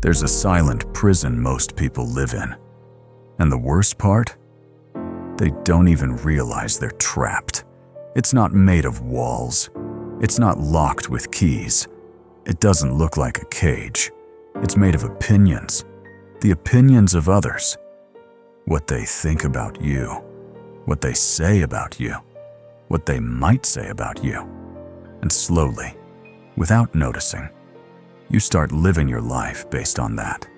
There's a silent prison most people live in. And the worst part? They don't even realize they're trapped. It's not made of walls. It's not locked with keys. It doesn't look like a cage. It's made of opinions. The opinions of others. What they think about you. What they say about you. What they might say about you. And slowly, without noticing, you start living your life based on that.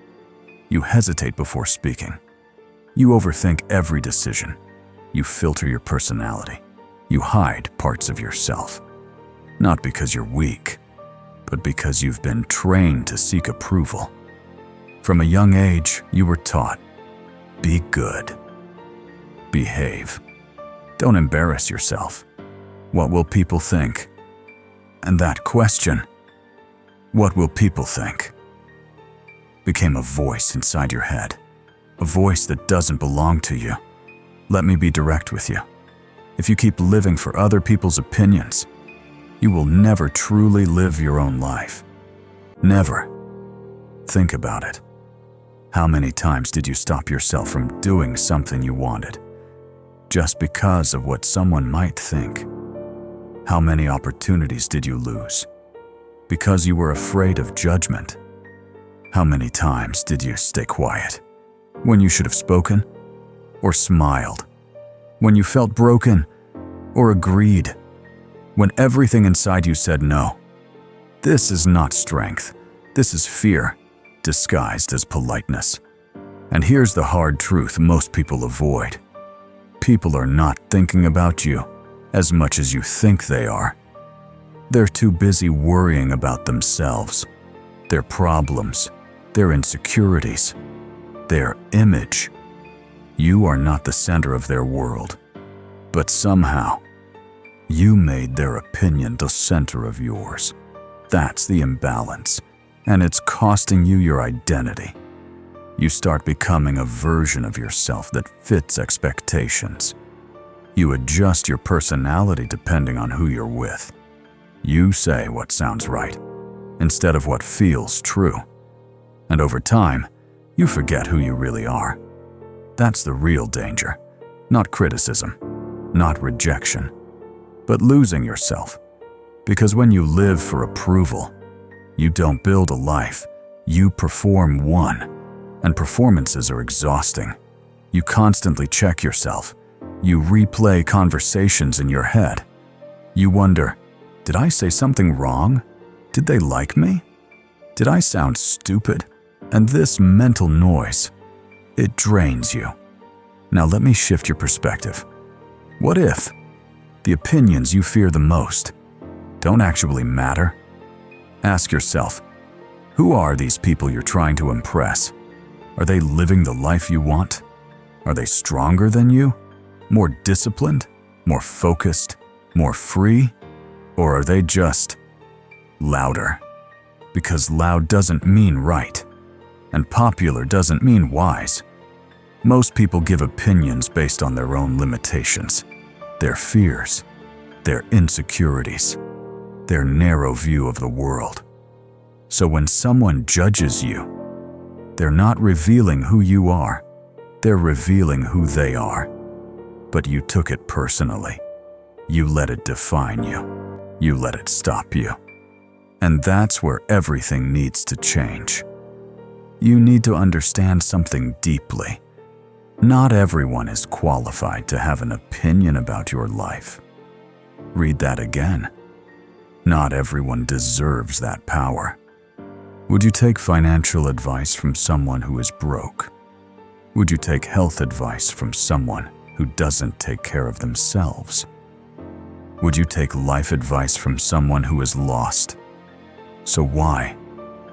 You hesitate before speaking. You overthink every decision. You filter your personality. You hide parts of yourself. Not because you're weak, but because you've been trained to seek approval. From a young age, you were taught, be good. Behave. Don't embarrass yourself. What will people think? And that question, what will people think, became a voice inside your head, a voice that doesn't belong to you. Let me be direct with you. If you keep living for other people's opinions, you will never truly live your own life. Never. Think about it. How many times did you stop yourself from doing something you wanted, just because of what someone might think? How many opportunities did you lose, because you were afraid of judgment? How many times did you stay quiet, when you should have spoken, or smiled, when you felt broken, or agreed, when everything inside you said no? This is not strength. This is fear, disguised as politeness. And here's the hard truth most people avoid. People are not thinking about you as much as you think they are. They're too busy worrying about themselves, their problems, their insecurities, their image. You are not the center of their world, but somehow, you made their opinion the center of yours. That's the imbalance, and it's costing you your identity. You start becoming a version of yourself that fits expectations. You adjust your personality depending on who you're with. You say what sounds right, instead of what feels true. And over time, you forget who you really are. That's the real danger. Not criticism, not rejection, but losing yourself. Because when you live for approval, you don't build a life, you perform one. And performances are exhausting. You constantly check yourself. You replay conversations in your head. You wonder, did I say something wrong? Did they like me? Did I sound stupid? And this mental noise, it drains you. Now let me shift your perspective. What if the opinions you fear the most don't actually matter? Ask yourself, who are these people you're trying to impress? Are they living the life you want? Are they stronger than you? More disciplined? More focused? More free? Or are they just louder? Because loud doesn't mean right, and popular doesn't mean wise. Most people give opinions based on their own limitations, their fears, their insecurities, their narrow view of the world. So when someone judges you, they're not revealing who you are, they're revealing who they are. But you took it personally. You let it define you. You let it stop you. And that's where everything needs to change. You need to understand something deeply. Not everyone is qualified to have an opinion about your life. Read that again. Not everyone deserves that power. Would you take financial advice from someone who is broke? Would you take health advice from someone who doesn't take care of themselves? Would you take life advice from someone who is lost? So why?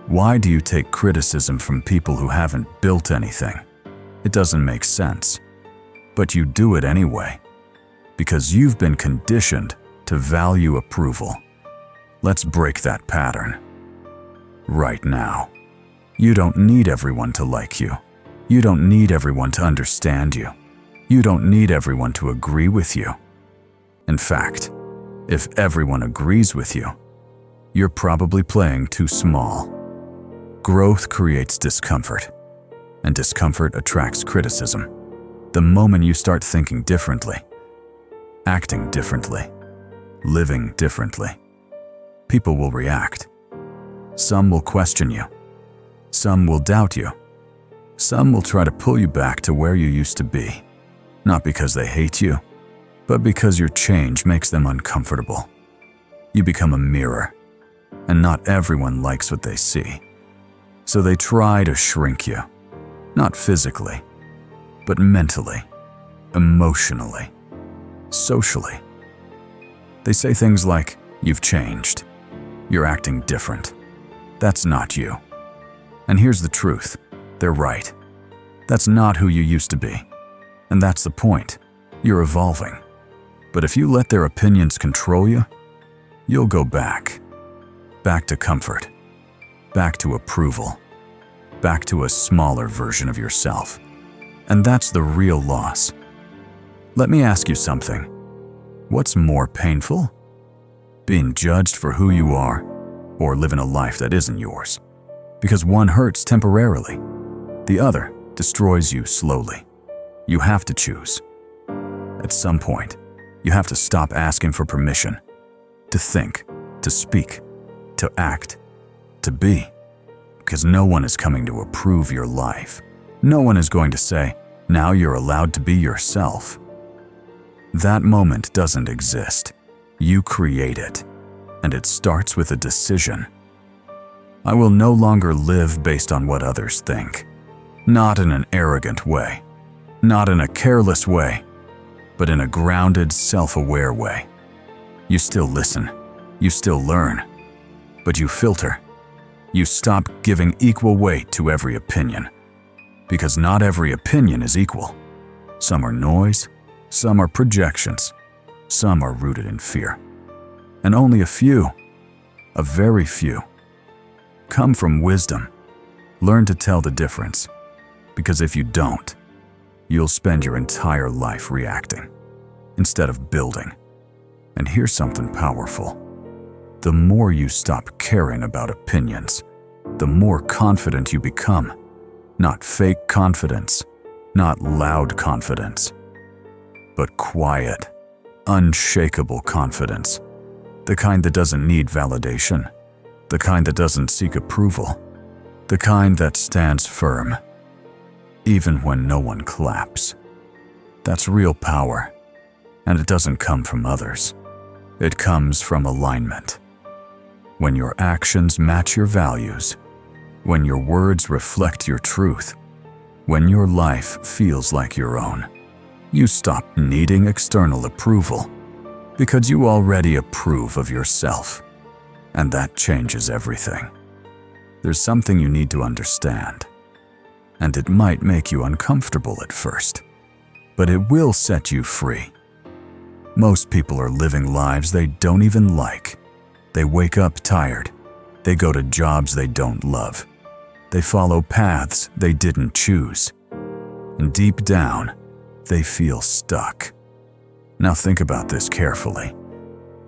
Why do you take criticism from people who haven't built anything? It doesn't make sense. But you do it anyway, because you've been conditioned to value approval. Let's break that pattern. Right now, you don't need everyone to like you. You don't need everyone to understand you. You don't need everyone to agree with you. In fact, if everyone agrees with you, you're probably playing too small. Growth creates discomfort, and discomfort attracts criticism. The moment you start thinking differently, acting differently, living differently, people will react. Some will question you. Some will doubt you. Some will try to pull you back to where you used to be, not because they hate you, but because your change makes them uncomfortable. You become a mirror, and not everyone likes what they see. So they try to shrink you, not physically, but mentally, emotionally, socially. They say things like, "You've changed. You're acting different. That's not you." And here's the truth. They're right. That's not who you used to be. And that's the point. You're evolving. But if you let their opinions control you, you'll go back. Back to comfort. Back to approval. Back to a smaller version of yourself. And that's the real loss. Let me ask you something. What's more painful? Being judged for who you are, or living a life that isn't yours? Because one hurts temporarily. The other destroys you slowly. You have to choose. At some point, you have to stop asking for permission to think, to speak, to act, to be. Because no one is coming to approve your life. No one is going to say, "Now you're allowed to be yourself." That moment doesn't exist. You create it, and it starts with a decision. I will no longer live based on what others think. Not in an arrogant way, not in a careless way, but in a grounded, self-aware way. You still listen, you still learn, but you filter. You stop giving equal weight to every opinion, because not every opinion is equal. Some are noise, some are projections, some are rooted in fear. And only a few, a very few, come from wisdom. Learn to tell the difference, because if you don't, you'll spend your entire life reacting instead of building. And here's something powerful. The more you stop caring about opinions, the more confident you become. Not fake confidence, not loud confidence, but quiet, unshakable confidence. The kind that doesn't need validation, the kind that doesn't seek approval, the kind that stands firm, even when no one claps. That's real power, and it doesn't come from others. It comes from alignment. When your actions match your values, when your words reflect your truth, when your life feels like your own, you stop needing external approval because you already approve of yourself, and that changes everything. There's something you need to understand, and it might make you uncomfortable at first, but it will set you free. Most people are living lives they don't even like. They wake up tired. They go to jobs they don't love. They follow paths they didn't choose. And deep down, they feel stuck. Now think about this carefully.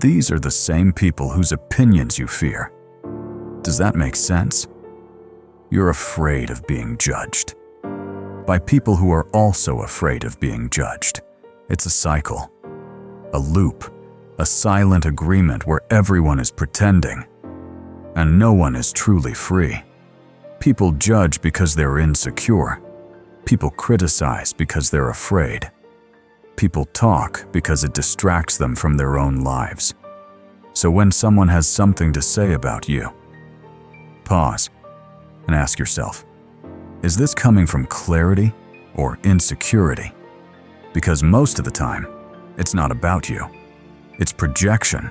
These are the same people whose opinions you fear. Does that make sense? You're afraid of being judged by people who are also afraid of being judged. It's a cycle, a loop, a silent agreement where everyone is pretending, and no one is truly free. People judge because they're insecure. People criticize because they're afraid. People talk because it distracts them from their own lives. So when someone has something to say about you, pause and ask yourself, is this coming from clarity or insecurity? Because most of the time, it's not about you. It's projection.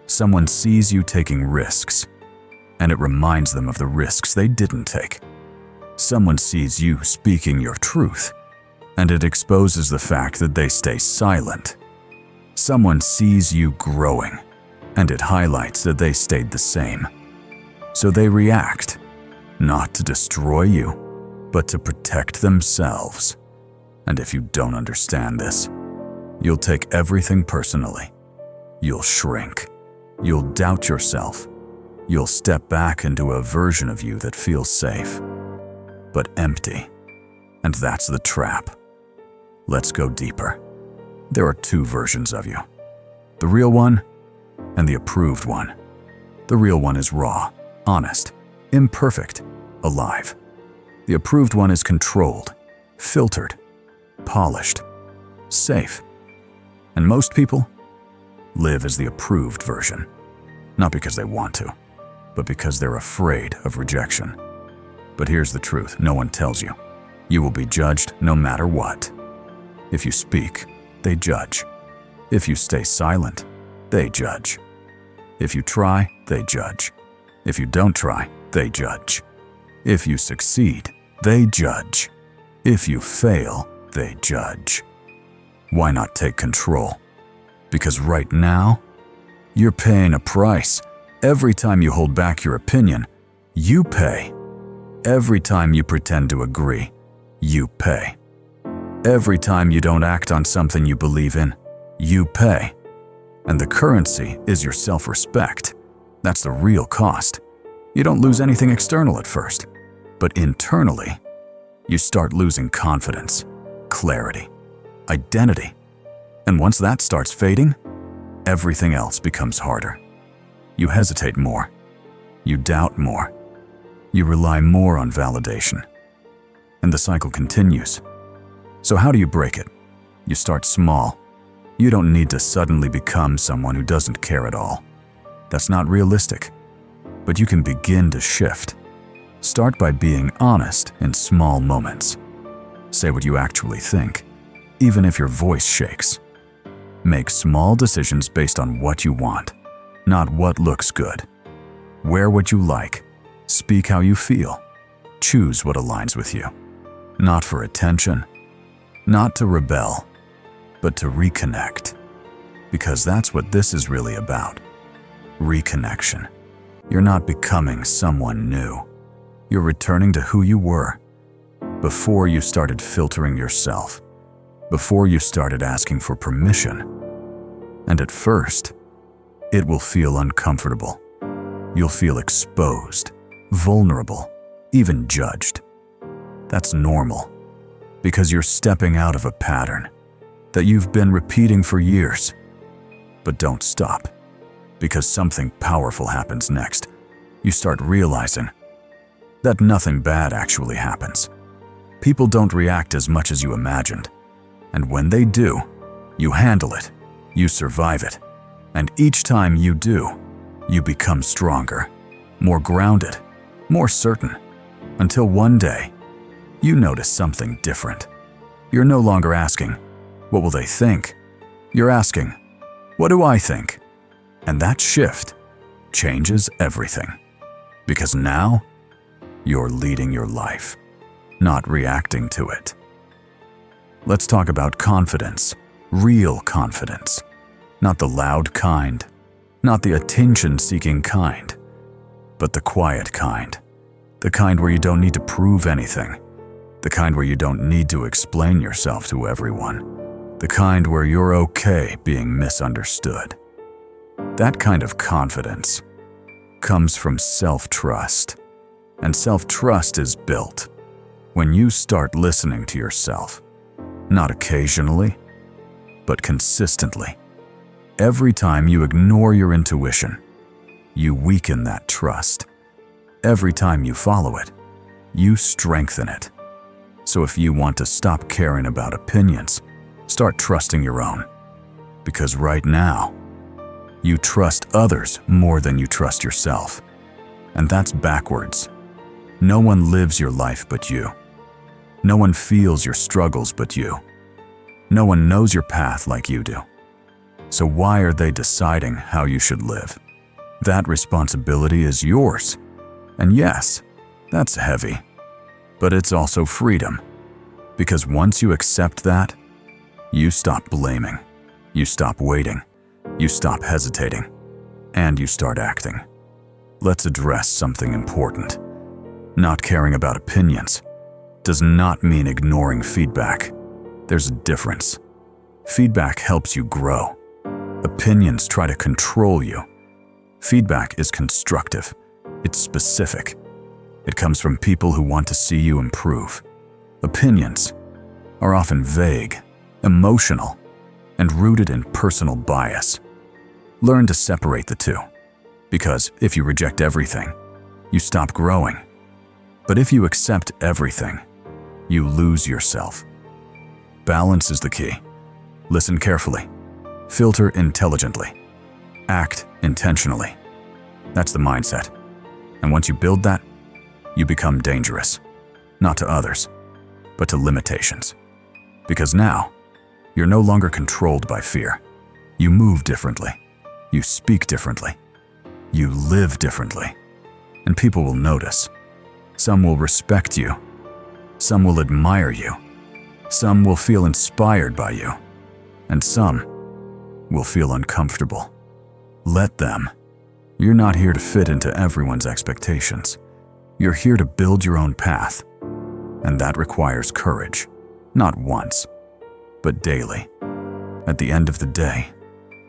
Someone sees you taking risks, and it reminds them of the risks they didn't take. Someone sees you speaking your truth, and it exposes the fact that they stay silent. Someone sees you growing, and it highlights that they stayed the same. So they react, not to destroy you, but to protect themselves. And if you don't understand this, you'll take everything personally. You'll shrink. You'll doubt yourself. You'll step back into a version of you that feels safe, but empty. And that's the trap. Let's go deeper. There are two versions of you. The real one and the approved one. The real one is raw, honest, imperfect, alive. The approved one is controlled, filtered, polished, safe. And most people live as the approved version, not because they want to, but because they're afraid of rejection. But here's the truth, no one tells you. You will be judged no matter what. If you speak, they judge. If you stay silent, they judge. If you try, they judge. If you don't try, they judge. If you succeed, they judge. If you fail, they judge. Why not take control? Because right now, you're paying a price. Every time you hold back your opinion, you pay. Every time you pretend to agree, you pay. Every time you don't act on something you believe in, you pay. And the currency is your self-respect. That's the real cost. You don't lose anything external at first, but internally, you start losing confidence, clarity, identity. And once that starts fading, everything else becomes harder. You hesitate more. You doubt more. You rely more on validation. And the cycle continues. So how do you break it? You start small. You don't need to suddenly become someone who doesn't care at all. That's not realistic. But you can begin to shift. Start by being honest in small moments. Say what you actually think, even if your voice shakes. Make small decisions based on what you want, not what looks good. Wear what you like. Speak how you feel. Choose what aligns with you. Not for attention, not to rebel, but to reconnect. Because that's what this is really about. Reconnection. You're not becoming someone new. You're returning to who you were before you started filtering yourself, before you started asking for permission. And at first, it will feel uncomfortable. You'll feel exposed, vulnerable, even judged. That's normal, because you're stepping out of a pattern that you've been repeating for years. But don't stop, because something powerful happens next. You start realizing that nothing bad actually happens. People don't react as much as you imagined. And when they do, you handle it, you survive it. And each time you do, you become stronger, more grounded, more certain, until one day, you notice something different. You're no longer asking, what will they think? You're asking, what do I think? And that shift changes everything. Because now, you're leading your life, not reacting to it. Let's talk about confidence, real confidence. Not the loud kind, not the attention-seeking kind, but the quiet kind. The kind where you don't need to prove anything. The kind where you don't need to explain yourself to everyone. The kind where you're okay being misunderstood. That kind of confidence comes from self-trust. And self-trust is built when you start listening to yourself. Not occasionally, but consistently. Every time you ignore your intuition, you weaken that trust. Every time you follow it, you strengthen it. So if you want to stop caring about opinions, start trusting your own. Because right now, you trust others more than you trust yourself. And that's backwards. No one lives your life but you. No one feels your struggles but you. No one knows your path like you do. So why are they deciding how you should live? That responsibility is yours. And yes, that's heavy. But it's also freedom. Because once you accept that, you stop blaming. You stop waiting. You stop hesitating. And you start acting. Let's address something important. Not caring about opinions does not mean ignoring feedback. There's a difference. Feedback helps you grow. Opinions try to control you. Feedback is constructive. It's specific. It comes from people who want to see you improve. Opinions are often vague, emotional, and rooted in personal bias. Learn to separate the two, because if you reject everything, you stop growing. But if you accept everything, you lose yourself. Balance is the key. Listen carefully. Filter intelligently. Act intentionally. That's the mindset. And once you build that, you become dangerous. Not to others, but to limitations. Because now, you're no longer controlled by fear. You move differently. You speak differently. You live differently. And people will notice. Some will respect you. Some will admire you. Some will feel inspired by you. And some will feel uncomfortable. Let them. You're not here to fit into everyone's expectations. You're here to build your own path. And that requires courage. Not once, but daily. At the end of the day,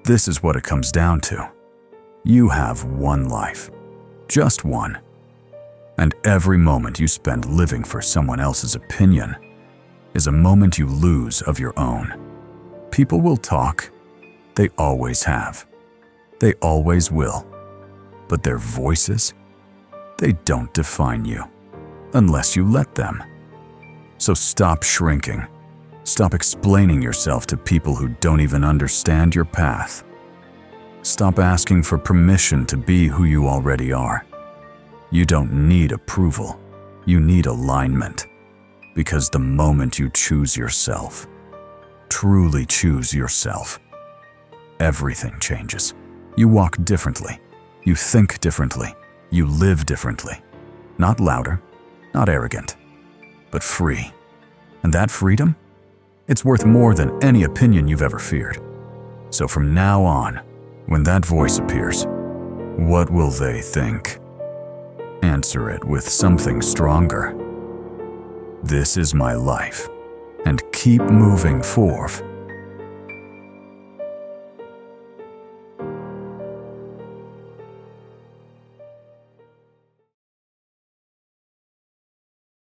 this is what it comes down to. You have one life. Just one. And every moment you spend living for someone else's opinion is a moment you lose of your own. People will talk. They always have. They always will. But their voices, they don't define you, unless you let them. So stop shrinking. Stop explaining yourself to people who don't even understand your path. Stop asking for permission to be who you already are. You don't need approval. You need alignment. Because the moment you choose yourself, truly choose yourself, everything changes. You walk differently. You think differently. You live differently. Not louder, not arrogant, but free. And that freedom? It's worth more than any opinion you've ever feared. So from now on, when that voice appears, what will they think? Answer it with something stronger. This is my life, and keep moving forward.